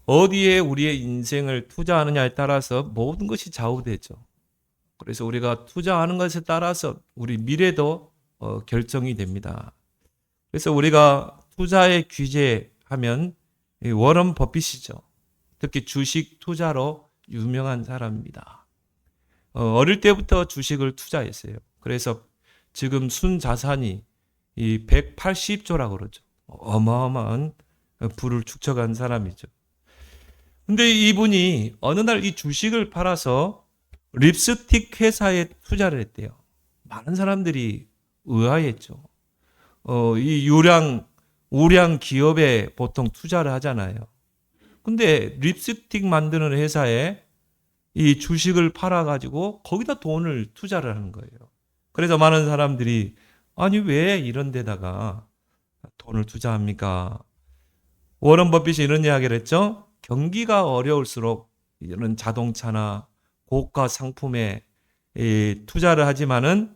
어디에 우리의 인생을 투자하느냐에 따라서 모든 것이 좌우되죠. 그래서 우리가 투자하는 것에 따라서 우리 미래도 결정이 됩니다. 그래서 우리가 투자의 규제하면 워런 버핏이죠. 특히 주식 투자로 유명한 사람입니다. 어릴 때부터 주식을 투자했어요. 그래서 지금 순자산이 이 180조라고 그러죠. 어마어마한 부를 축적한 사람이죠. 근데 이분이 어느 날 이 주식을 팔아서 립스틱 회사에 투자를 했대요. 많은 사람들이 의아했죠. 이 우량 기업에 보통 투자를 하잖아요. 근데 립스틱 만드는 회사에 이 주식을 팔아가지고 거기다 돈을 투자를 하는 거예요. 그래서 많은 사람들이 아니 왜 이런 데다가 돈을 투자합니까? 워런 버핏이 이런 이야기를 했죠. 경기가 어려울수록 이런 자동차나 고가 상품에 투자를 하지만은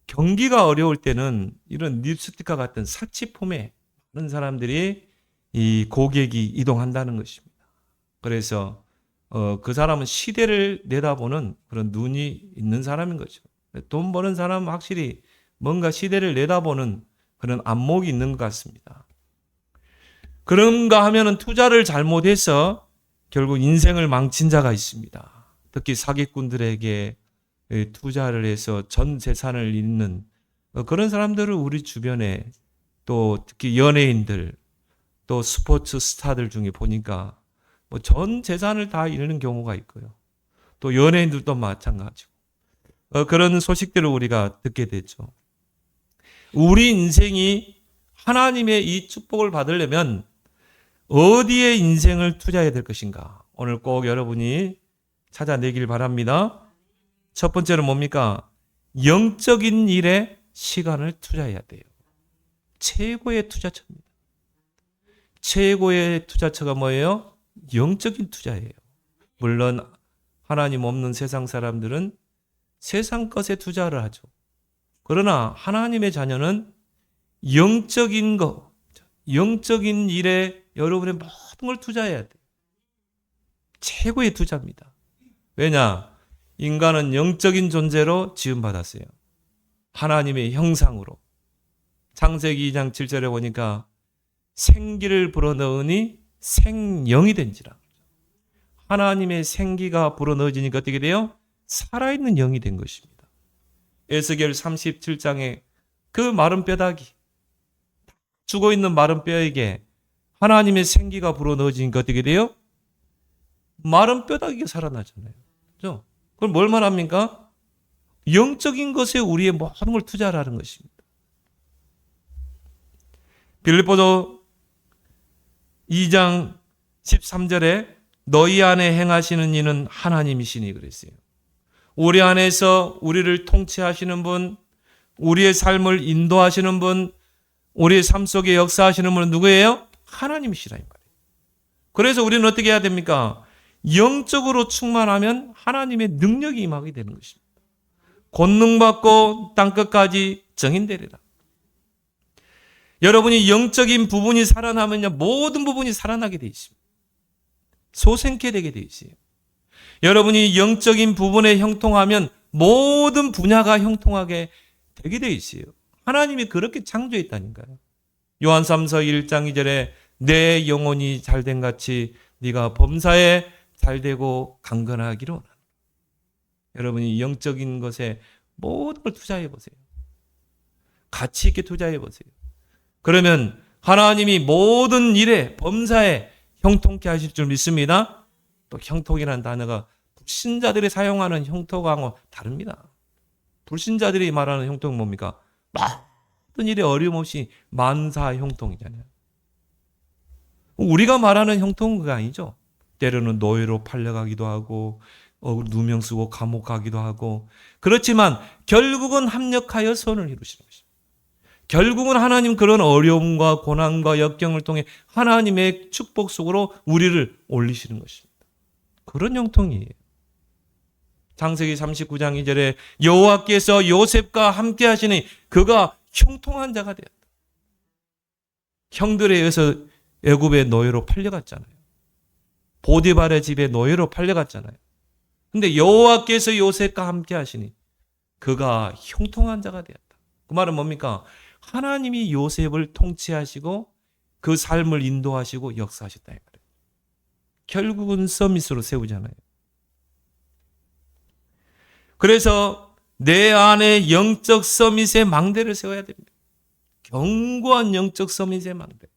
경기가 어려울 때는 이런 립스틱과 같은 사치품에 많은 사람들이 이 고객이 이동한다는 것입니다. 그래서 그 사람은 시대를 내다보는 그런 눈이 있는 사람인 거죠. 돈 버는 사람은 확실히 뭔가 시대를 내다보는 그런 안목이 있는 것 같습니다. 그런가 하면은 투자를 잘못해서 결국 인생을 망친 자가 있습니다. 특히 사기꾼들에게 투자를 해서 전 재산을 잃는 그런 사람들을 우리 주변에 또 특히 연예인들 또 스포츠 스타들 중에 보니까 뭐 전 재산을 다 잃는 경우가 있고요. 또 연예인들도 마찬가지고 그런 소식들을 우리가 듣게 되죠. 우리 인생이 하나님의 이 축복을 받으려면 어디에 인생을 투자해야 될 것인가? 오늘 꼭 여러분이 찾아내길 바랍니다. 첫 번째는 뭡니까? 영적인 일에 시간을 투자해야 돼요. 최고의 투자처입니다. 최고의 투자처가 뭐예요? 영적인 투자예요. 물론 하나님 없는 세상 사람들은 세상 것에 투자를 하죠. 그러나 하나님의 자녀는 영적인 것, 영적인 일에 여러분의 모든 걸 투자해야 돼요. 최고의 투자입니다. 왜냐? 인간은 영적인 존재로 지음받았어요. 하나님의 형상으로. 창세기 2장 7절에 보니까 생기를 불어넣으니 생영이 된지라. 하나님의 생기가 불어넣어지니까 어떻게 돼요? 살아있는 영이 된 것입니다. 에스겔 37장에 그 마른 뼈다귀, 죽어있는 마른 뼈에게 하나님의 생기가 불어넣어지니까 어떻게 돼요? 마른 뼈다귀가 살아나잖아요. 그렇죠? 그럼 뭘 말합니까? 영적인 것에 우리의 모든 걸 투자하라는 것입니다. 빌립보서 2장 13절에 너희 안에 행하시는 이는 하나님이시니 그랬어요. 우리 안에서 우리를 통치하시는 분, 우리의 삶을 인도하시는 분, 우리의 삶 속에 역사하시는 분은 누구예요? 하나님이시라 이 말이에요. 그래서 우리는 어떻게 해야 됩니까? 영적으로 충만하면 하나님의 능력이 임하게 되는 것입니다. 권능받고 땅끝까지 정인되리라. 여러분이 영적인 부분이 살아나면요 모든 부분이 살아나게 되어 있습니다. 소생케 되게 되어 있어요. 여러분이 영적인 부분에 형통하면 모든 분야가 형통하게 되게 되어 있어요. 하나님이 그렇게 창조했다니까요. 요한 3서 1장 2절에 내 영혼이 잘된 같이 네가 범사에 잘되고 강건하기를 원한다. 여러분이 영적인 것에 모든 걸 투자해 보세요. 가치 있게 투자해 보세요. 그러면 하나님이 모든 일에 범사에 형통케 하실 줄 믿습니다. 또 형통이라는 단어가 불신자들이 사용하는 형통하고 다릅니다. 불신자들이 말하는 형통은 뭡니까? 모든 일에 어려움없이 만사 형통이잖아요. 우리가 말하는 형통은 그거 아니죠. 때로는 노예로 팔려가기도 하고 누명 쓰고 감옥 가기도 하고 그렇지만 결국은 합력하여 선을 이루시는 것입니다. 결국은 하나님 그런 어려움과 고난과 역경을 통해 하나님의 축복 속으로 우리를 올리시는 것입니다. 그런 형통이에요. 창세기 39장 2절에 여호와께서 요셉과 함께 하시니 그가 형통한 자가 되었다. 형들에 의해서 애굽의 노예로 팔려갔잖아요. 보디발의 집에 노예로 팔려갔잖아요. 근데 여호와께서 요셉과 함께 하시니 그가 형통한 자가 되었다. 그 말은 뭡니까? 하나님이 요셉을 통치하시고 그 삶을 인도하시고 역사하셨다 이 말이에요. 결국은 서밋으로 세우잖아요. 그래서 내 안에 영적 서밋의 망대를 세워야 됩니다. 견고한 영적 서밋의 망대.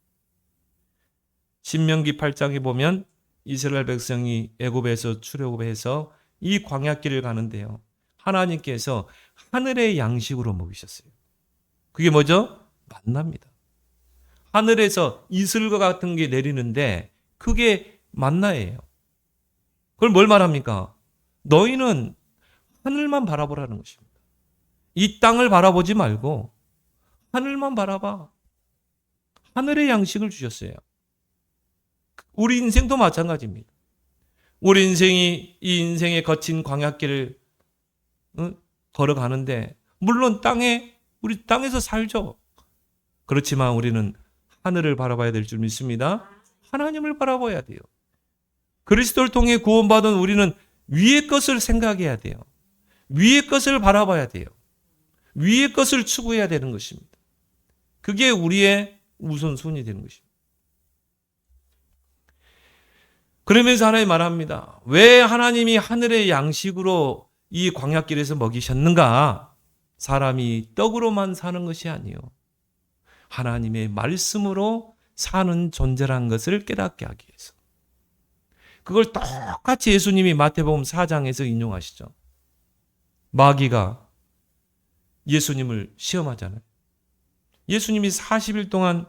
신명기 8장에 보면 이스라엘 백성이 애굽에서 출애굽해서 이 광야길을 가는데요. 하나님께서 하늘의 양식으로 먹이셨어요. 그게 뭐죠? 만나입니다. 하늘에서 이슬과 같은 게 내리는데 그게 만나예요. 그걸 뭘 말합니까? 너희는 하늘만 바라보라는 것입니다. 이 땅을 바라보지 말고 하늘만 바라봐. 하늘의 양식을 주셨어요. 우리 인생도 마찬가지입니다. 우리 인생이 이 인생의 거친 광야길을 걸어가는데 물론 우리 땅에서 살죠. 그렇지만 우리는 하늘을 바라봐야 될 줄 믿습니다. 하나님을 바라봐야 돼요. 그리스도를 통해 구원받은 우리는 위의 것을 생각해야 돼요. 위의 것을 바라봐야 돼요. 위의 것을 추구해야 되는 것입니다. 그게 우리의 우선순위 되는 것입니다. 그러면서 하나님 말합니다. 왜 하나님이 하늘의 양식으로 이 광야길에서 먹이셨는가? 사람이 떡으로만 사는 것이 아니요. 하나님의 말씀으로 사는 존재라는 것을 깨닫게 하기 위해서. 그걸 똑같이 예수님이 마태복음 4장에서 인용하시죠. 마귀가 예수님을 시험하잖아요. 예수님이 40일 동안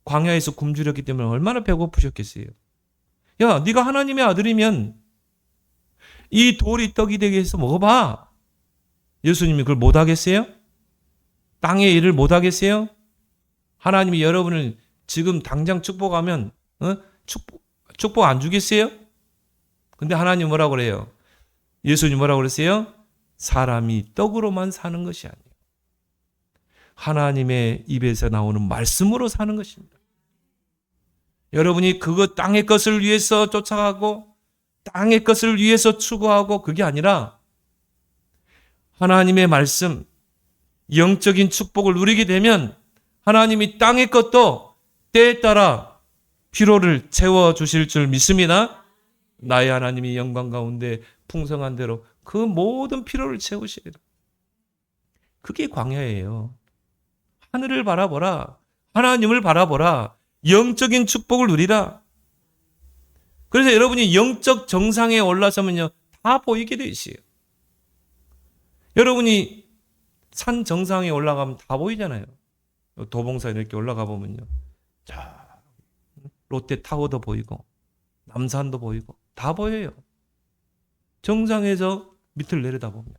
광야에서 굶주렸기 때문에 얼마나 배고프셨겠어요. 야, 네가 하나님의 아들이면 이 돌이 떡이 되게 해서 먹어봐. 예수님이 그걸 못하겠어요? 땅의 일을 못하겠어요? 하나님이 여러분을 지금 당장 축복하면 축복 안 주겠어요? 근데 하나님 뭐라고 그래요? 예수님 뭐라고 그랬어요? 사람이 떡으로만 사는 것이 아니에요. 하나님의 입에서 나오는 말씀으로 사는 것입니다. 여러분이 그거 땅의 것을 위해서 쫓아가고 땅의 것을 위해서 추구하고 그게 아니라 하나님의 말씀, 영적인 축복을 누리게 되면 하나님이 땅의 것도 때에 따라 필요를 채워주실 줄 믿습니다. 나의 하나님이 영광 가운데 풍성한 대로 그 모든 필요를 채우시리라. 그게 광야예요. 하늘을 바라보라. 하나님을 바라보라. 영적인 축복을 누리라. 그래서 여러분이 영적 정상에 올라서면요, 다 보이게 돼 있어요. 여러분이 산 정상에 올라가면 다 보이잖아요. 도봉산 이렇게 올라가 보면요, 자, 롯데타워도 보이고 남산도 보이고 다 보여요. 정상에서 밑을 내려다보면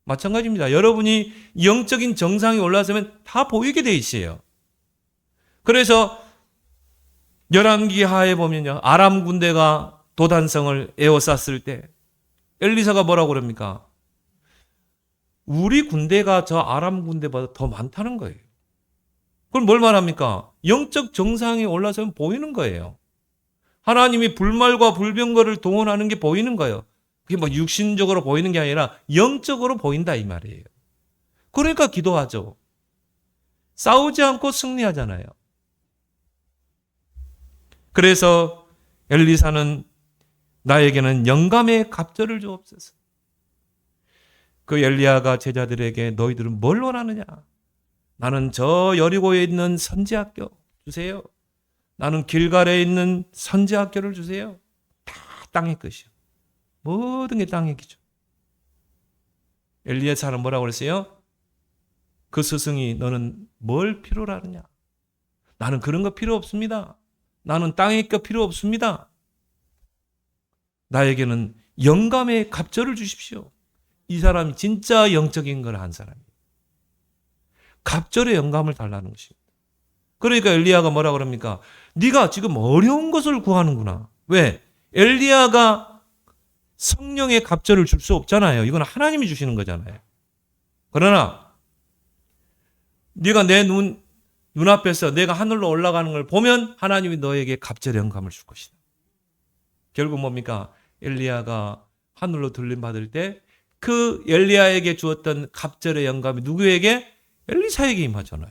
마찬가지입니다. 여러분이 영적인 정상에 올라서면 다 보이게 돼 있어요. 그래서 열왕기 하에 보면요, 아람 군대가 도단성을 에워쌌을 때 엘리사가 뭐라고 그럽니까? 우리 군대가 저 아람 군대보다 더 많다는 거예요. 그럼 뭘 말합니까? 영적 정상에 올라서면 보이는 거예요. 하나님이 불말과 불병거를 동원하는 게 보이는 거예요. 그게 뭐 육신적으로 보이는 게 아니라 영적으로 보인다 이 말이에요. 그러니까 기도하죠. 싸우지 않고 승리하잖아요. 그래서 엘리사는 나에게는 영감의 갑절을 주옵소서. 그 엘리야가 제자들에게 너희들은 뭘 원하느냐? 나는 저 여리고에 있는 선지학교 주세요. 나는 길갈에 있는 선지학교를 주세요. 다 땅의 것이요. 모든 게 땅의 기죠. 엘리야사는 뭐라고 그랬어요? 그 스승이 너는 뭘 필요로 하느냐? 나는 그런 거 필요 없습니다. 나는 땅의 거 필요 없습니다. 나에게는 영감의 갑절을 주십시오. 이 사람이 진짜 영적인 걸 한 사람이에요. 갑절의 영감을 달라는 것입니다. 그러니까 엘리야가 뭐라고 그럽니까? 네가 지금 어려운 것을 구하는구나. 왜? 엘리야가 성령의 갑절을 줄 수 없잖아요. 이건 하나님이 주시는 거잖아요. 그러나 네가 내 눈앞에서 내가 하늘로 올라가는 걸 보면 하나님이 너에게 갑절의 영감을 줄 것이다. 결국 뭡니까? 엘리야가 하늘로 들림 받을 때 그 엘리야에게 주었던 갑절의 영감이 누구에게? 엘리사에게 임하잖아요.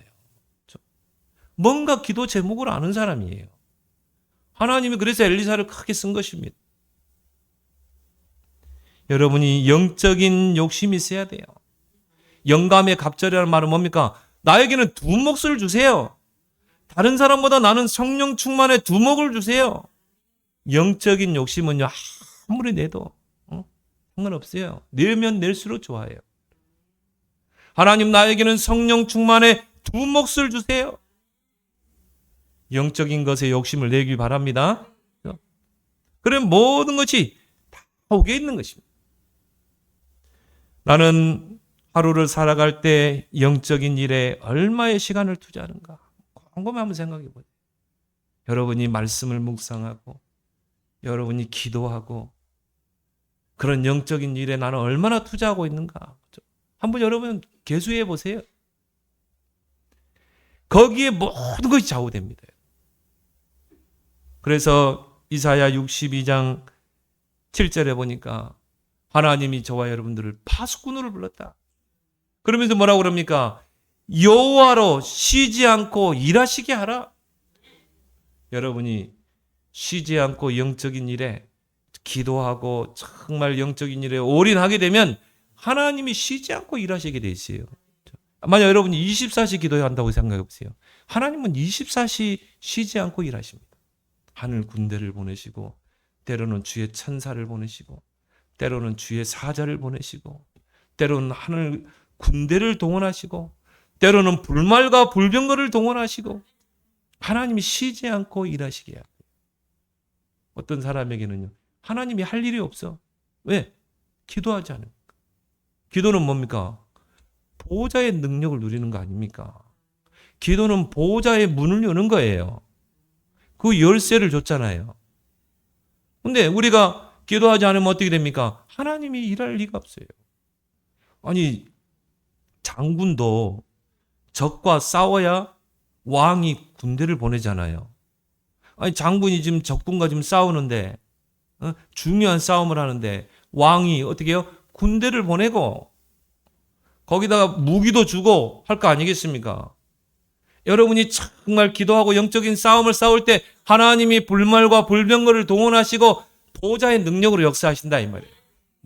뭔가 기도 제목을 아는 사람이에요. 하나님이 그래서 엘리사를 크게 쓴 것입니다. 여러분이 영적인 욕심이 있어야 돼요. 영감의 갑절이라는 말은 뭡니까? 나에게는 두몫을 주세요. 다른 사람보다 나는 성령 충만의 두몫을 주세요. 영적인 욕심은요, 아무리 내도 상관없어요. 내면 낼수록 좋아요. 하나님 나에게는 성령 충만의 두몫을 주세요. 영적인 것에 욕심을 내길 바랍니다. 그럼 모든 것이 다 오게 있는 것입니다. 나는 하루를 살아갈 때 영적인 일에 얼마의 시간을 투자하는가? 곰곰이 한번 생각해 보세요. 여러분이 말씀을 묵상하고 여러분이 기도하고 그런 영적인 일에 나는 얼마나 투자하고 있는가? 한번 여러분 계수해 보세요. 거기에 모든 것이 좌우됩니다. 그래서 이사야 62장 7절에 보니까 하나님이 저와 여러분들을 파수꾼으로 불렀다. 그러면서 뭐라고 그럽니까? 여호와로 쉬지 않고 일하시게 하라. 여러분이 쉬지 않고 영적인 일에 기도하고 정말 영적인 일에 올인하게 되면 하나님이 쉬지 않고 일하시게 돼 있어요. 만약 여러분이 24시 기도해야 한다고 생각해 보세요. 하나님은 24시 쉬지 않고 일하십니다. 하늘 군대를 보내시고 때로는 주의 천사를 보내시고 때로는 주의 사자를 보내시고 때로는 하늘 군대를 동원하시고 때로는 불말과 불병거를 동원하시고 하나님이 쉬지 않고 일하시게 해요. 어떤 사람에게는요. 하나님이 할 일이 없어. 왜? 기도하지 않으니까. 기도는 뭡니까? 보호자의 능력을 누리는 거 아닙니까? 기도는 보호자의 문을 여는 거예요. 그 열쇠를 줬잖아요. 근데 우리가 기도하지 않으면 어떻게 됩니까? 하나님이 일할 리가 없어요. 아니, 장군도 적과 싸워야 왕이 군대를 보내잖아요. 아니, 장군이 지금 적군과 지금 싸우는데, 중요한 싸움을 하는데, 왕이 어떻게 해요? 군대를 보내고, 거기다가 무기도 주고 할 거 아니겠습니까? 여러분이 정말 기도하고 영적인 싸움을 싸울 때 하나님이 불말과 불병거를 동원하시고 보호자의 능력으로 역사하신다 이 말이에요.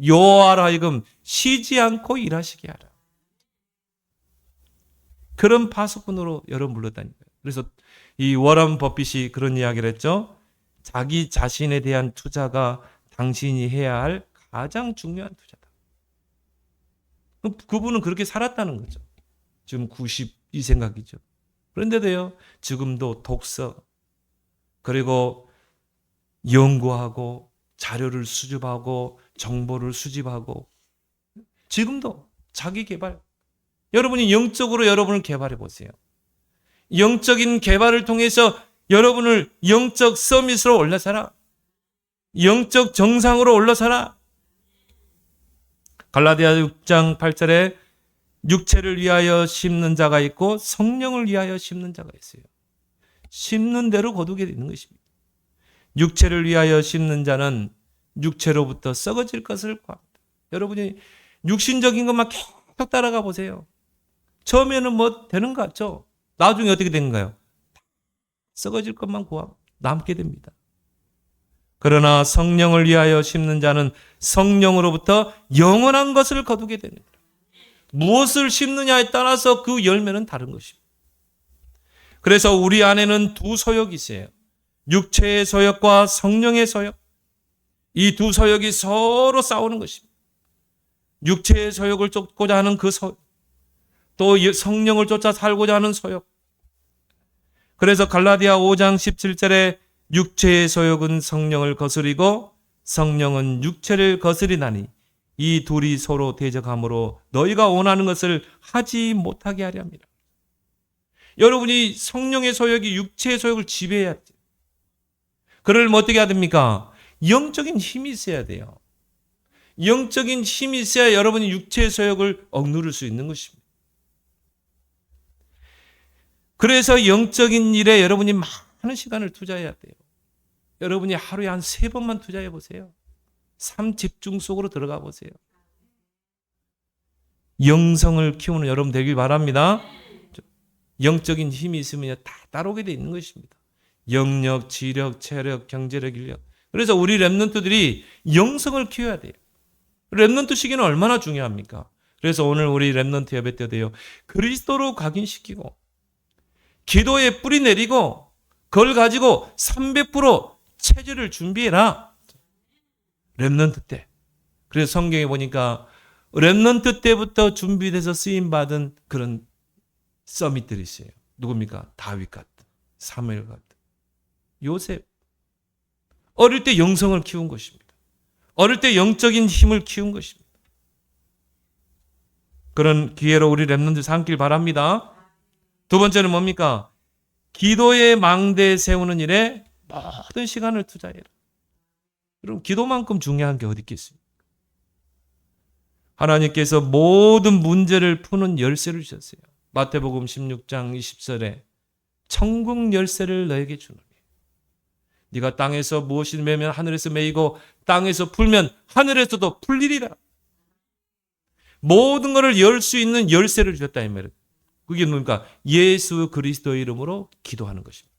여호와로 하여금 쉬지 않고 일하시게 하라. 그런 파수꾼으로 여러분 불렀다니까요. 그래서 이 워런 버핏이 그런 이야기를 했죠. 자기 자신에 대한 투자가 당신이 해야 할 가장 중요한 투자다. 그분은 그렇게 살았다는 거죠. 지금 92생각이죠. 그런데도요, 지금도 독서, 그리고 연구하고, 자료를 수집하고, 정보를 수집하고, 지금도 자기 개발. 여러분이 영적으로 여러분을 개발해 보세요. 영적인 개발을 통해서 여러분을 영적 서밋으로 올라서라. 영적 정상으로 올라서라. 갈라디아 6장 8절에 육체를 위하여 심는 자가 있고 성령을 위하여 심는 자가 있어요. 심는 대로 거두게 되는 것입니다. 육체를 위하여 심는 자는 육체로부터 썩어질 것을 구합니다. 여러분이 육신적인 것만 계속 따라가 보세요. 처음에는 뭐 되는 것 같죠? 나중에 어떻게 되는가요? 썩어질 것만 구하고 남게 됩니다. 그러나 성령을 위하여 심는 자는 성령으로부터 영원한 것을 거두게 됩니다. 무엇을 심느냐에 따라서 그 열매는 다른 것입니다. 그래서 우리 안에는 두 서역이 있어요. 육체의 서역과 성령의 서역. 이 두 서역이 서로 싸우는 것입니다. 육체의 서역을 쫓고자 하는 그 서역, 또 성령을 쫓아 살고자 하는 서역. 그래서 갈라디아 5장 17절에 육체의 서역은 성령을 거스리고 성령은 육체를 거스리나니 이 둘이 서로 대적함으로 너희가 원하는 것을 하지 못하게 하려 합니다. 여러분이 성령의 서역이 육체의 서역을 지배해야 돼요. 그러려면 어떻게 해야 됩니까? 영적인 힘이 있어야 돼요. 영적인 힘이 있어야 여러분이 육체의 서역을 억누를 수 있는 것입니다. 그래서 영적인 일에 여러분이 많은 시간을 투자해야 돼요. 여러분이 하루에 한 3번만 투자해 보세요. 삶 집중 속으로 들어가 보세요. 영성을 키우는 여러분 되길 바랍니다. 영적인 힘이 있으면 다 따라오게 돼 있는 것입니다. 영력, 지력, 체력, 경제력, 인력. 그래서 우리 렘넌트들이 영성을 키워야 돼요. 렘넌트 시기는 얼마나 중요합니까? 그래서 오늘 우리 렘넌트 예배 때도요. 그리스도로 각인시키고 기도에 뿌리 내리고 그걸 가지고 300% 체질을 준비해라. 렘넌트 때. 그래서 성경에 보니까 렘넌트 때부터 준비돼서 쓰임받은 그런 서밋들이 있어요. 누굽니까? 다윗 같은, 사무엘 같은, 요셉. 어릴 때 영성을 키운 것입니다. 어릴 때 영적인 힘을 키운 것입니다. 그런 기회로 우리 렘넌트 삼길 바랍니다. 두 번째는 뭡니까? 기도의 망대 세우는 일에 모든 시간을 투자해라. 그럼 기도만큼 중요한 게 어디 있겠습니까? 하나님께서 모든 문제를 푸는 열쇠를 주셨어요. 마태복음 16장 20절에 천국 열쇠를 너에게 주노니 네가 땅에서 무엇이 매면 하늘에서 매이고 땅에서 풀면 하늘에서도 풀리리라. 모든 것을 열 수 있는 열쇠를 주셨다 이 말이에요. 그게 뭡니까? 예수 그리스도의 이름으로 기도하는 것입니다.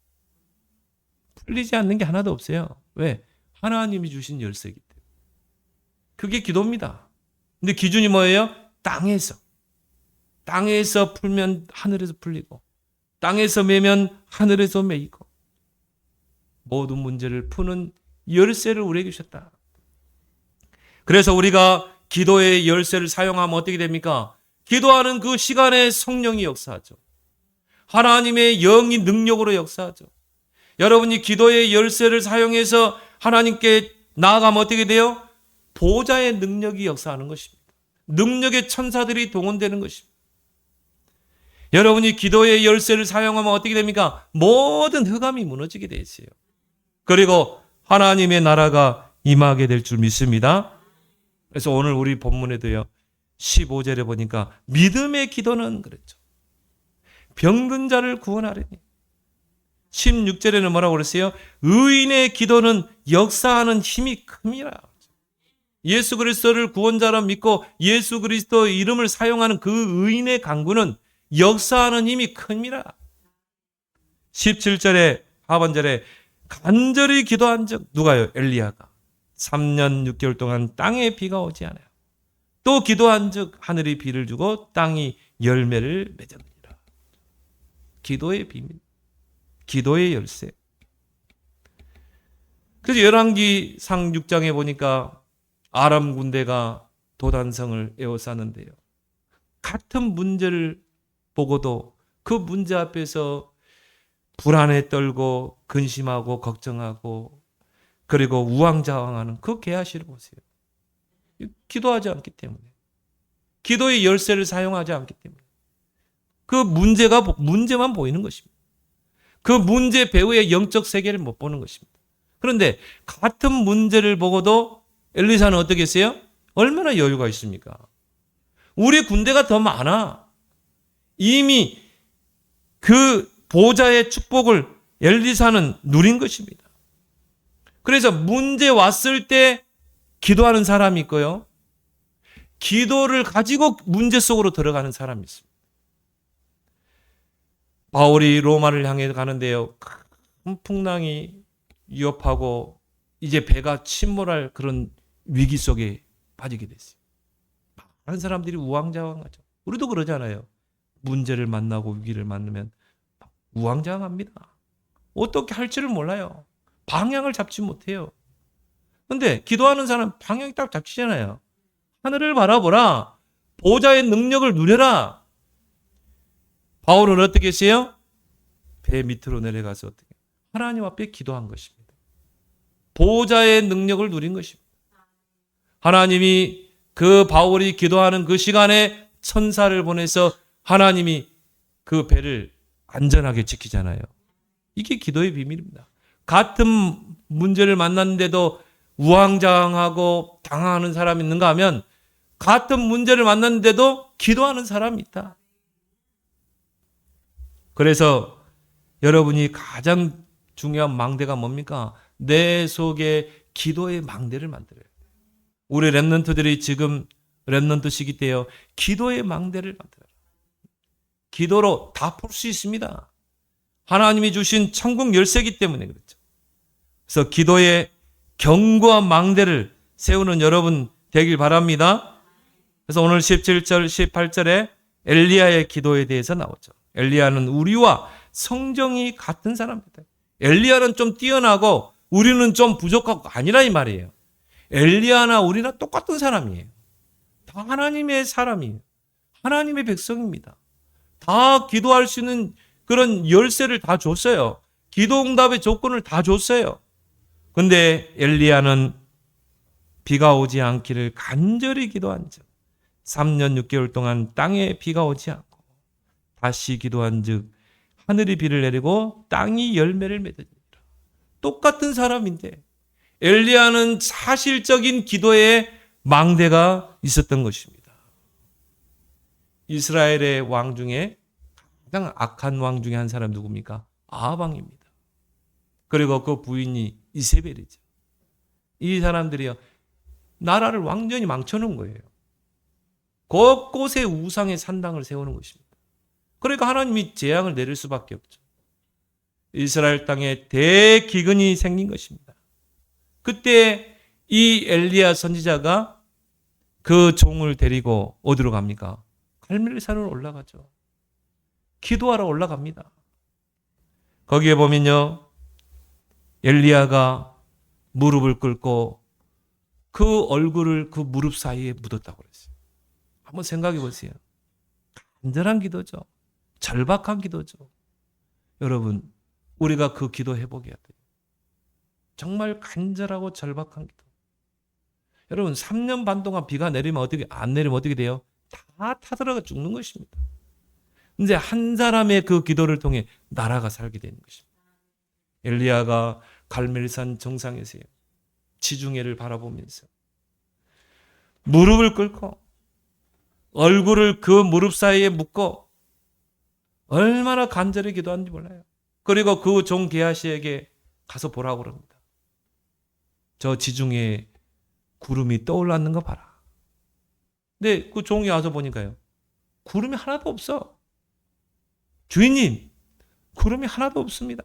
풀리지 않는 게 하나도 없어요. 왜? 하나님이 주신 열쇠이기 때문에. 그게 기도입니다. 근데 기준이 뭐예요? 땅에서 풀면 하늘에서 풀리고 땅에서 매면 하늘에서 매이고 모든 문제를 푸는 열쇠를 우리에게 주셨다. 그래서 우리가 기도의 열쇠를 사용하면 어떻게 됩니까? 기도하는 그 시간에 성령이 역사하죠. 하나님의 영이 능력으로 역사하죠. 여러분이 기도의 열쇠를 사용해서 하나님께 나아가면 어떻게 돼요? 보좌의 능력이 역사하는 것입니다. 능력의 천사들이 동원되는 것입니다. 여러분이 기도의 열쇠를 사용하면 어떻게 됩니까? 모든 흑암이 무너지게 되어 있어요. 그리고 하나님의 나라가 임하게 될 줄 믿습니다. 그래서 오늘 우리 본문에도요. 15절에 보니까 믿음의 기도는 그랬죠. 병든 자를 구원하려니. 16절에는 뭐라고 그랬어요? 의인의 기도는 역사하는 힘이 큽니다. 예수 그리스도를 구원자로 믿고 예수 그리스도의 이름을 사용하는 그 의인의 간구는 역사하는 힘이 큽니다. 17절에 하반절에 간절히 기도한 적 누가요? 엘리야가 3년 6개월 동안 땅에 비가 오지 않아요. 또 기도한 적 하늘이 비를 주고 땅이 열매를 맺었느니라. 기도의 비밀, 기도의 열쇠. 그래서 열왕기상 6장에 보니까 아람 군대가 도단성을 에워쌌는데요. 같은 문제를 보고도 그 문제 앞에서 불안에 떨고 근심하고 걱정하고 그리고 우왕좌왕하는 그 게하시를 보세요. 기도하지 않기 때문에. 기도의 열쇠를 사용하지 않기 때문에. 그 문제만 보이는 것입니다. 그 문제 배후의 영적 세계를 못 보는 것입니다. 그런데 같은 문제를 보고도 엘리사는 어떻게 했어요? 얼마나 여유가 있습니까? 우리 군대가 더 많아. 이미 그 보좌의 축복을 엘리사는 누린 것입니다. 그래서 문제 왔을 때 기도하는 사람이 있고요. 기도를 가지고 문제 속으로 들어가는 사람이 있습니다. 바울이 로마를 향해 가는데요. 큰 풍랑이 위협하고 이제 배가 침몰할 그런 위기 속에 빠지게 됐어요. 많은 사람들이 우왕좌왕하죠. 우리도 그러잖아요. 문제를 만나고 위기를 만나면 우왕좌왕합니다. 어떻게 할지를 몰라요. 방향을 잡지 못해요. 근데 기도하는 사람은 방향이 딱 잡히잖아요. 하늘을 바라보라. 보좌의 능력을 누려라. 바울은 어떻게 했어요? 배 밑으로 내려가서 어떻게 하나님 앞에 기도한 것입니다. 보좌의 능력을 누린 것입니다. 하나님이 그 바울이 기도하는 그 시간에 천사를 보내서 하나님이 그 배를 안전하게 지키잖아요. 이게 기도의 비밀입니다. 같은 문제를 만났는데도 우왕좌왕하고 당황하는 사람이 있는가 하면 같은 문제를 만났는데도 기도하는 사람이 있다. 그래서 여러분이 가장 중요한 망대가 뭡니까? 내 속에 기도의 망대를 만들어요. 우리 렘넌트들이 지금 렘넌트 시기 때요, 기도의 망대를 만들어요. 기도로 다 풀 수 있습니다. 하나님이 주신 천국 열쇠이기 때문에 그렇죠. 그래서 기도의 견고한 망대를 세우는 여러분 되길 바랍니다. 그래서 오늘 17절, 18절에 엘리야의 기도에 대해서 나오죠. 엘리야는 우리와 성정이 같은 사람입니다. 엘리야는 좀 뛰어나고 우리는 좀 부족하고 아니라 이 말이에요. 엘리야나 우리나 똑같은 사람이에요. 다 하나님의 사람이에요. 하나님의 백성입니다. 다 기도할 수 있는 그런 열쇠를 다 줬어요. 기도 응답의 조건을 다 줬어요. 근데 엘리야는 비가 오지 않기를 간절히 기도한 즉 3년 6개월 동안 땅에 비가 오지 않고 다시 기도한 즉 하늘이 비를 내리고 땅이 열매를 맺으니라. 똑같은 사람인데 엘리야는 사실적인 기도의 망대가 있었던 것입니다. 이스라엘의 왕 중에 가장 악한 왕 중에 한 사람 누굽니까? 아합 왕입니다. 그리고 그 부인이 이세벨이죠. 이 사람들이요, 나라를 완전히 망쳐놓은 거예요. 곳곳에 우상의 산당을 세우는 것입니다. 그러니까 하나님이 재앙을 내릴 수밖에 없죠. 이스라엘 땅에 대기근이 생긴 것입니다. 그때 이 엘리야 선지자가 그 종을 데리고 어디로 갑니까? 갈멜산으로 올라가죠. 기도하러 올라갑니다. 거기에 보면요, 엘리야가 무릎을 꿇고 그 얼굴을 그 무릎 사이에 묻었다고 그랬어요. 한번 생각해 보세요. 간절한 기도죠. 절박한 기도죠. 여러분, 우리가 그 기도 해보게 해야 돼요. 정말 간절하고 절박한 기도. 여러분, 3년 반 동안 비가 내리면 안 내리면 어떻게 돼요? 다 타들어가 죽는 것입니다. 이제 한 사람의 그 기도를 통해 나라가 살게 되는 것입니다. 엘리야가 갈멜산 정상에서요, 지중해를 바라보면서 무릎을 꿇고 얼굴을 그 무릎 사이에 묶고 얼마나 간절히 기도하는지 몰라요. 그리고 그 종 게하시에게 가서 보라고 그럽니다. 저 지중해에 구름이 떠올랐는 거 봐라. 근데 그 종이 와서 보니까요, 구름이 하나도 없어. 주인님, 구름이 하나도 없습니다.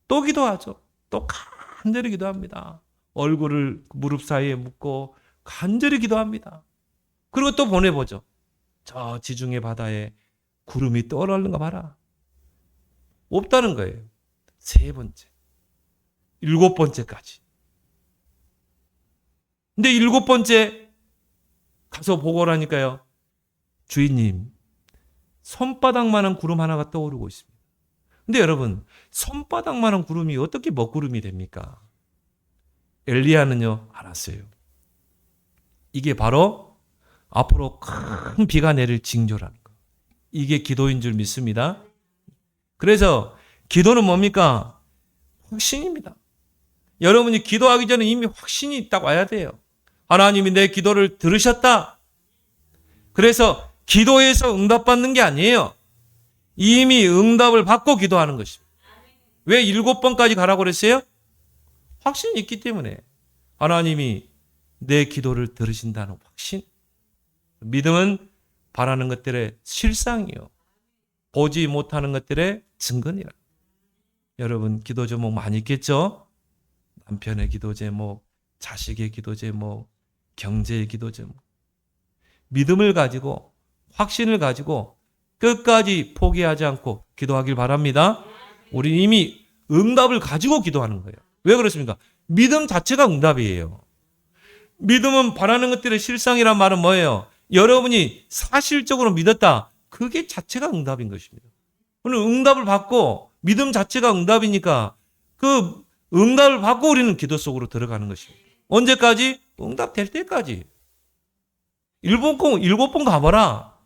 또 기도하죠. 또 간절히 기도합니다. 얼굴을 무릎 사이에 묶고 간절히 기도합니다. 그리고 또 보내보죠. 저 지중해 바다에 구름이 떠오르는 거 봐라. 없다는 거예요. 3번째, 7번째까지. 근데 7번째 가서 보고를 하니까요, 주인님, 손바닥만한 구름 하나가 떠오르고 있습니다. 근데 여러분, 손바닥만한 구름이 어떻게 먹구름이 됩니까? 엘리야는요, 알았어요. 이게 바로 앞으로 큰 비가 내릴 징조라는 거. 이게 기도인 줄 믿습니다. 그래서 기도는 뭡니까? 확신입니다. 여러분이 기도하기 전에 이미 확신이 딱 와야 돼요. 하나님이 내 기도를 들으셨다. 그래서 기도에서 응답받는 게 아니에요. 이미 응답을 받고 기도하는 것입니다. 왜 7번까지 가라고 그랬어요? 확신이 있기 때문에. 하나님이 내 기도를 들으신다는 확신. 믿음은 바라는 것들의 실상이요, 보지 못하는 것들의 증거니라. 여러분, 기도 제목 많이 있겠죠? 남편의 기도 제목, 자식의 기도 제목, 경제의 기도 제목. 믿음을 가지고, 확신을 가지고 끝까지 포기하지 않고 기도하길 바랍니다. 우리 이미 응답을 가지고 기도하는 거예요. 왜 그렇습니까? 믿음 자체가 응답이에요. 믿음은 바라는 것들의 실상이란 말은 뭐예요? 여러분이 사실적으로 믿었다. 그게 자체가 응답인 것입니다. 오늘 응답을 받고 믿음 자체가 응답이니까 그 응답을 받고 우리는 기도 속으로 들어가는 것입니다. 언제까지? 응답될 때까지. 7번 가봐라.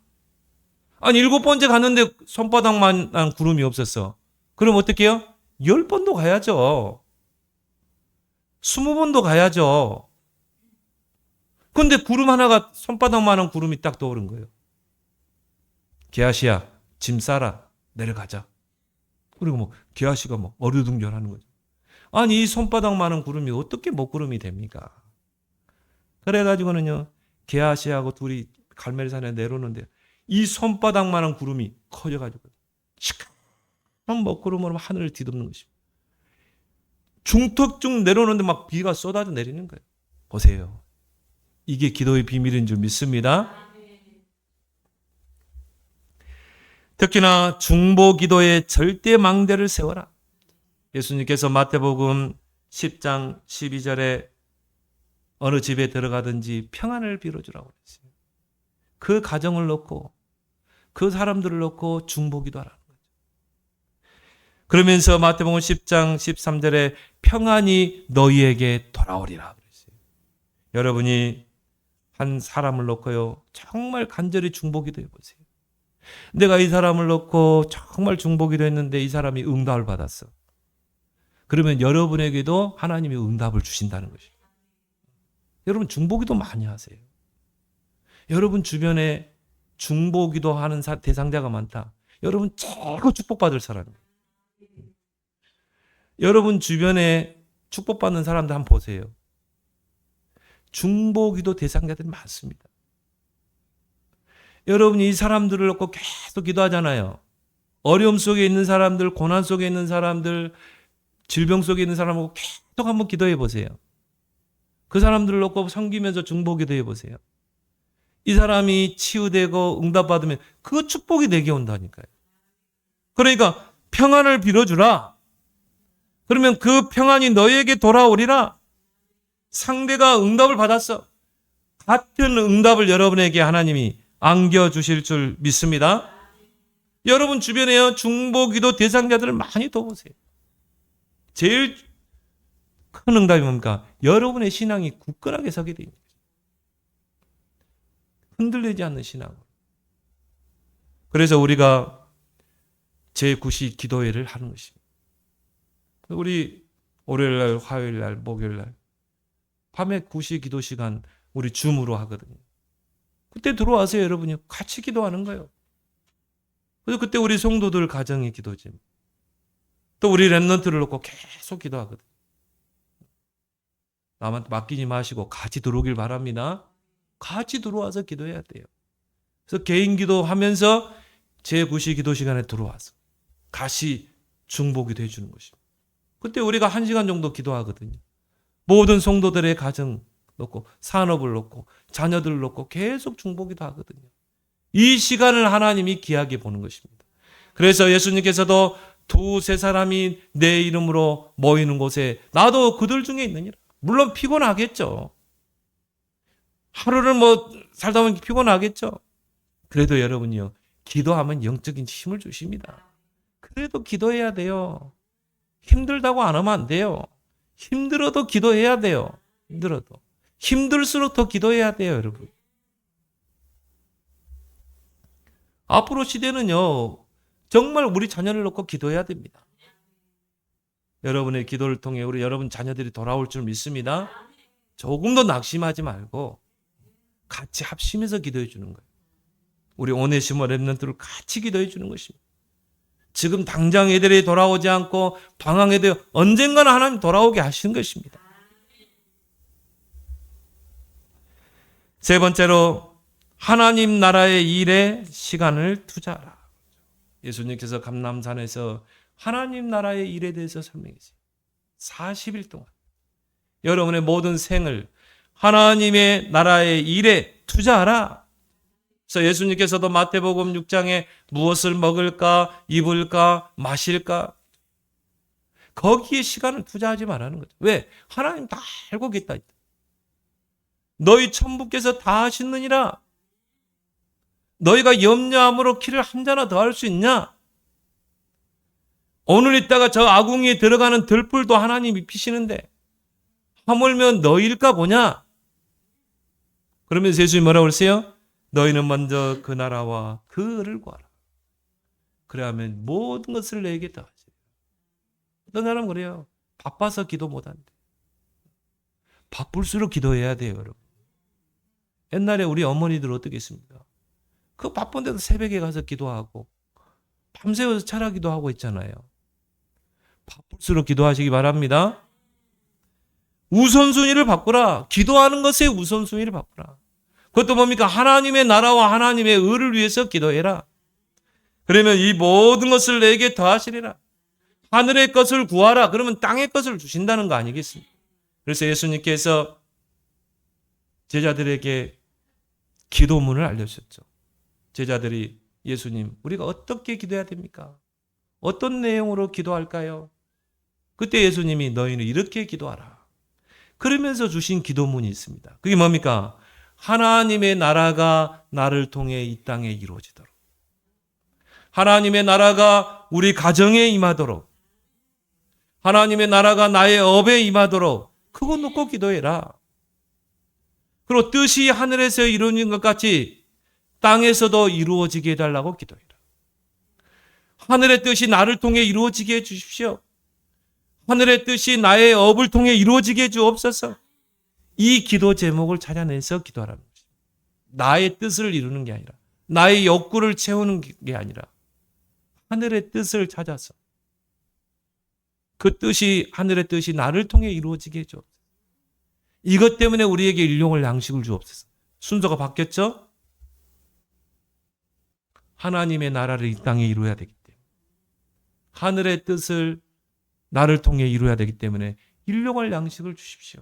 아니 7번째 갔는데 손바닥만한 구름이 없었어. 그럼 어떻게 해요? 10번도 가야죠. 20번도 가야죠. 근데 구름 하나가 손바닥만한 구름이 딱 떠오른 거예요. 게하시야, 짐 싸라, 내려가자. 그리고 뭐 게하시가 뭐 어리둥절하는 거죠. 아니 이 손바닥만한 구름이 어떻게 먹구름이 됩니까? 그래가지고는요 게하시하고 둘이 갈멜산에 내려오는데 이 손바닥만한 구름이 커져가지고 시커먼 먹구름으로 하늘을 뒤덮는 것입니다. 중턱쭉 내려오는데 막 비가 쏟아져 내리는 거예요. 보세요. 이게 기도의 비밀인 줄 믿습니다. 특히나 중보 기도에 절대 망대를 세워라. 예수님께서 마태복음 10장 12절에 어느 집에 들어가든지 평안을 빌어주라고 그랬어요. 그 가정을 놓고 그 사람들을 놓고 중보 기도하라는 거죠. 그러면서 마태복음 10장 13절에 평안이 너희에게 돌아오리라 그랬어요. 여러분이 한 사람을 놓고요 정말 간절히 중보 기도해 보세요. 내가 이 사람을 놓고 정말 중보 기도했는데 이 사람이 응답을 받았어. 그러면 여러분에게도 하나님이 응답을 주신다는 것이에요. 여러분 중보기도 많이 하세요. 여러분 주변에 중보기도 하는 대상자가 많다. 여러분 최고 축복받을 사람이에요. 여러분 주변에 축복받는 사람들 한번 보세요. 중보기도 대상자들이 많습니다. 여러분이 이 사람들을 놓고 계속 기도하잖아요. 어려움 속에 있는 사람들, 고난 속에 있는 사람들, 질병 속에 있는 사람하고 계속 한번 기도해 보세요. 그 사람들을 놓고 섬기면서 중보 기도해 보세요. 이 사람이 치유되고 응답받으면 그 축복이 내게 온다니까요. 그러니까 평안을 빌어주라. 그러면 그 평안이 너에게 돌아오리라. 상대가 응답을 받았어. 같은 응답을 여러분에게 하나님이 안겨주실 줄 믿습니다. 여러분 주변에요 중보기도 대상자들을 많이 둬보세요. 제일 큰 응답이 뭡니까? 여러분의 신앙이 굳건하게 서게 됩니다. 흔들리지 않는 신앙. 그래서 우리가 제9시 기도회를 하는 것입니다. 우리 월요일날, 화요일날, 목요일날 밤에 9시 기도 시간 우리 줌으로 하거든요. 그때 들어와서 여러분이 같이 기도하는 거예요. 그래서 그때 우리 성도들 가정의 기도지. 또 우리 렘넌트를 놓고 계속 기도하거든요. 남한테 맡기지 마시고 같이 들어오길 바랍니다. 같이 들어와서 기도해야 돼요. 그래서 개인 기도하면서 제9시 기도 시간에 들어와서 같이 중보기도 해주는 것입니다. 그때 우리가 1시간 정도 기도하거든요. 모든 성도들의 가정 놓고 산업을 놓고 자녀들을 놓고 계속 중보기도 하거든요. 이 시간을 하나님이 귀하게 보는 것입니다. 그래서 예수님께서도 2-3 사람이 내 이름으로 모이는 곳에 나도 그들 중에 있느니라. 물론 피곤하겠죠. 하루를 살다 보면 피곤하겠죠. 그래도 여러분요 기도하면 영적인 힘을 주십니다. 그래도 기도해야 돼요. 힘들다고 안 하면 안 돼요. 힘들어도 기도해야 돼요. 힘들어도. 힘들수록 더 기도해야 돼요, 여러분. 앞으로 시대는요, 정말 우리 자녀를 놓고 기도해야 됩니다. 여러분의 기도를 통해 우리 여러분 자녀들이 돌아올 줄 믿습니다. 조금도 낙심하지 말고 같이 합심해서 기도해 주는 거예요. 우리 오네시모 렘넌트를 같이 기도해 주는 것입니다. 지금 당장 애들이 돌아오지 않고 방황해도 언젠가는 하나님 돌아오게 하시는 것입니다. 세 번째로 하나님 나라의 일에 시간을 투자하라. 예수님께서 감람산에서 하나님 나라의 일에 대해서 설명했어요. 40일 동안 여러분의 모든 생을 하나님의 나라의 일에 투자하라. 그래서 예수님께서도 마태복음 6장에 무엇을 먹을까, 입을까, 마실까 거기에 시간을 투자하지 말라는 거죠. 왜? 하나님 다 알고 계시다. 너희 천부께서 다 하시느니라. 너희가 염려함으로 키를 한 잔나 더 할 수 있냐? 오늘 있다가 저 아궁이에 들어가는 들풀도 하나님이 피시는데 하물며 너희일까 보냐? 그러면서 예수님이 뭐라고 그랬어요? 너희는 먼저 그 나라와 그 의를 구하라. 그래야만 모든 것을 내게 더하시리라. 어떤 사람은 그래요. 바빠서 기도 못한대. 바쁠수록 기도해야 돼요, 여러분. 옛날에 우리 어머니들 어떻게 했습니까? 그 바쁜데도 새벽에 가서 기도하고 밤새워서 철학기도 하고 있잖아요. 바쁠수록 기도하시기 바랍니다. 우선순위를 바꾸라. 기도하는 것의 우선순위를 바꾸라. 그것도 뭡니까? 하나님의 나라와 하나님의 의를 위해서 기도해라. 그러면 이 모든 것을 내게 더하시리라. 하늘의 것을 구하라. 그러면 땅의 것을 주신다는 거 아니겠습니까? 그래서 예수님께서 제자들에게 기도문을 알려주셨죠. 제자들이 예수님, 우리가 어떻게 기도해야 됩니까? 어떤 내용으로 기도할까요? 그때 예수님이 너희는 이렇게 기도하라. 그러면서 주신 기도문이 있습니다. 그게 뭡니까? 하나님의 나라가 나를 통해 이 땅에 이루어지도록. 하나님의 나라가 우리 가정에 임하도록. 하나님의 나라가 나의 업에 임하도록. 그거 놓고 기도해라. 그리고 뜻이 하늘에서 이루어진 것 같이 땅에서도 이루어지게 해달라고 기도해라. 하늘의 뜻이 나를 통해 이루어지게 해주십시오. 하늘의 뜻이 나의 업을 통해 이루어지게 해주옵소서. 이 기도 제목을 찾아내서 기도하라는 것입니다. 나의 뜻을 이루는 게 아니라, 나의 욕구를 채우는 게 아니라 하늘의 뜻을 찾아서 그 뜻이, 하늘의 뜻이 나를 통해 이루어지게 해주옵소서. 이것 때문에 우리에게 일용할 양식을 주옵소서. 순서가 바뀌었죠? 하나님의 나라를 이 땅에 이루어야 되기 때문에, 하늘의 뜻을 나를 통해 이루어야 되기 때문에 일용할 양식을 주십시오.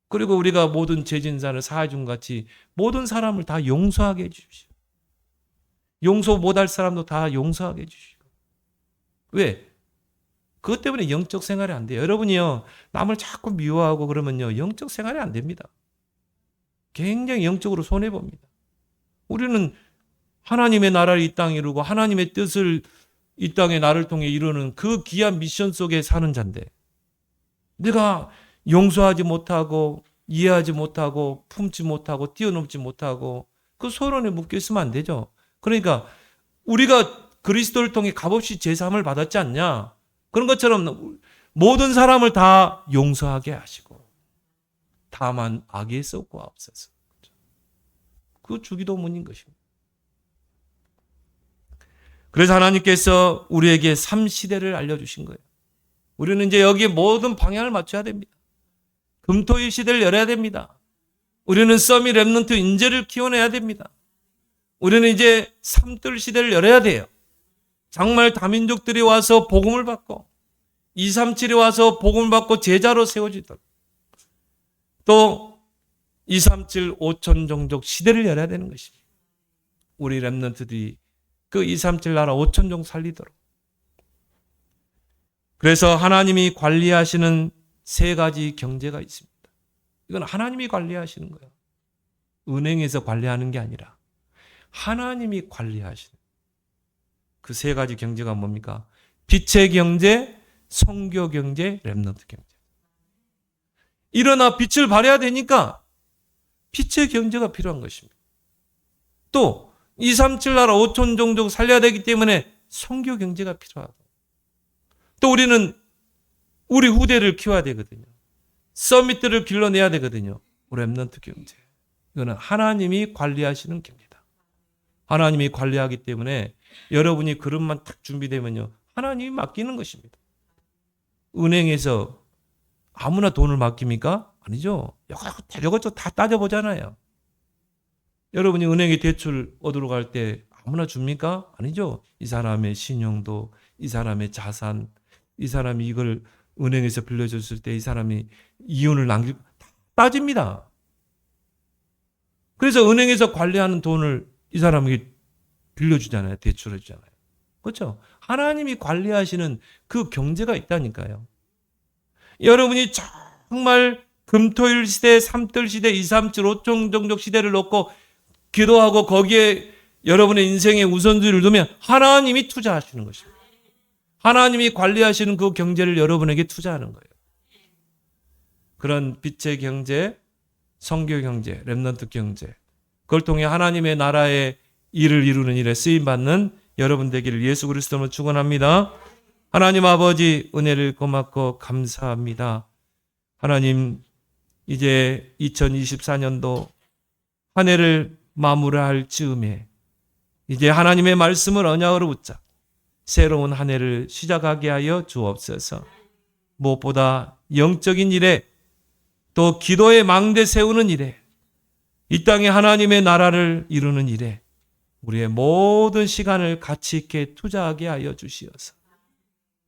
그리고 우리가 모든 죄진사를 사해준 같이 모든 사람을 다 용서하게 해주십시오. 용서 못할 사람도 다 용서하게 해주시고. 왜? 그것 때문에 영적 생활이 안 돼요. 여러분이요, 남을 자꾸 미워하고 그러면요, 영적 생활이 안 됩니다. 굉장히 영적으로 손해봅니다. 우리는 하나님의 나라를 이 땅에 이루고 하나님의 뜻을 이 땅에 나를 통해 이루는 그 귀한 미션 속에 사는 자인데, 내가 용서하지 못하고 이해하지 못하고 품지 못하고 뛰어넘지 못하고 그 소론에 묶여 있으면 안 되죠. 그러니까 우리가 그리스도를 통해 값없이 제사함을 받았지 않냐? 그런 것처럼 모든 사람을 다 용서하게 하시고 다만 악에서 구하옵소서. 그 주기도문인 것입니다. 그래서 하나님께서 우리에게 3시대를 알려주신 거예요. 우리는 이제 여기에 모든 방향을 맞춰야 됩니다. 금토일 시대를 열어야 됩니다. 우리는 서밋 렘넌트 인재를 키워내야 됩니다. 우리는 이제 삼뜰 시대를 열어야 돼요. 정말 다민족들이 와서 복음을 받고 237이 와서 복음을 받고 제자로 세워지도록, 또 237 5천 종족 시대를 열어야 되는 것입니다. 우리 렘넌트들이 그 237 나라 5천 종 살리도록. 그래서 하나님이 관리하시는 세 가지 경제가 있습니다. 이건 하나님이 관리하시는 거예요. 은행에서 관리하는 게 아니라 하나님이 관리하시는 그 세 가지 경제가 뭡니까? 빛의 경제, 선교 경제, 렘넌트 경제. 일어나 빛을 발해야 되니까 빛의 경제가 필요한 것입니다. 또 237 나라 5천 종족 살려야 되기 때문에 선교 경제가 필요하고, 또 우리는 우리 후대를 키워야 되거든요. 서밋들을 길러내야 되거든요. 우리 렘넌트 경제. 이거는 하나님이 관리하시는 경제다. 하나님이 관리하기 때문에 여러분이 그릇만 딱 준비되면요, 하나님이 맡기는 것입니다. 은행에서 아무나 돈을 맡깁니까? 아니죠. 이것저것 다 따져보잖아요. 여러분이 은행에 대출 얻으러 갈 때 아무나 줍니까? 아니죠. 이 사람의 신용도, 이 사람의 자산, 이 사람이 이걸 은행에서 빌려줬을 때 이 사람이 이윤을 남기고 따집니다. 그래서 은행에서 관리하는 돈을 이 사람에게 빌려주잖아요. 대출해 주잖아요. 그렇죠? 하나님이 관리하시는 그 경제가 있다니까요. 여러분이 정말 금토일 시대, 삼뜰 시대, 237 5천 종족 시대를 놓고 기도하고 거기에 여러분의 인생의 우선순위를 두면 하나님이 투자하시는 것입니다. 하나님이 관리하시는 그 경제를 여러분에게 투자하는 거예요. 그런 빛의 경제, 선교 경제, 렘넌트 경제, 그걸 통해 하나님의 나라의 일을 이루는 일에 쓰임받는 여러분 되기를 예수 그리스도로 축원합니다. 하나님 아버지, 은혜를 고맙고 감사합니다. 하나님, 이제 2024년도 한 해를 마무리할 즈음에 이제 하나님의 말씀을 언약으로 붙잡, 새로운 한 해를 시작하게 하여 주옵소서. 무엇보다 영적인 일에 또 기도의 망대 세우는 일에 이 땅에 하나님의 나라를 이루는 일에 우리의 모든 시간을 가치 있게 투자하게 하여 주시어서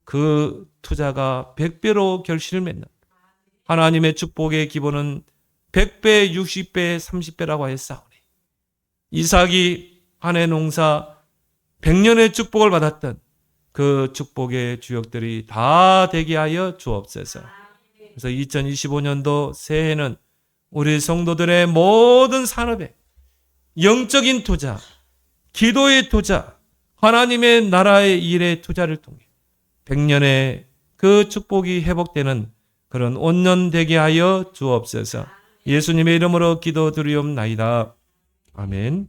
그 투자가 100배로 결실을 맺는 하나님의 축복의 기본은 100배, 60배, 30배라고 하였사오니 이삭이 한 해 농사 100년의 축복을 받았던 그 축복의 주역들이 다 되게 하여 주옵소서. 그래서 2025년도 새해는 우리 성도들의 모든 산업에 영적인 투자, 기도의 투자, 하나님의 나라의 일의 투자를 통해 100년의 그 축복이 회복되는 그런 온년 되게 하여 주옵소서. 예수님의 이름으로 기도드리옵나이다. 아멘.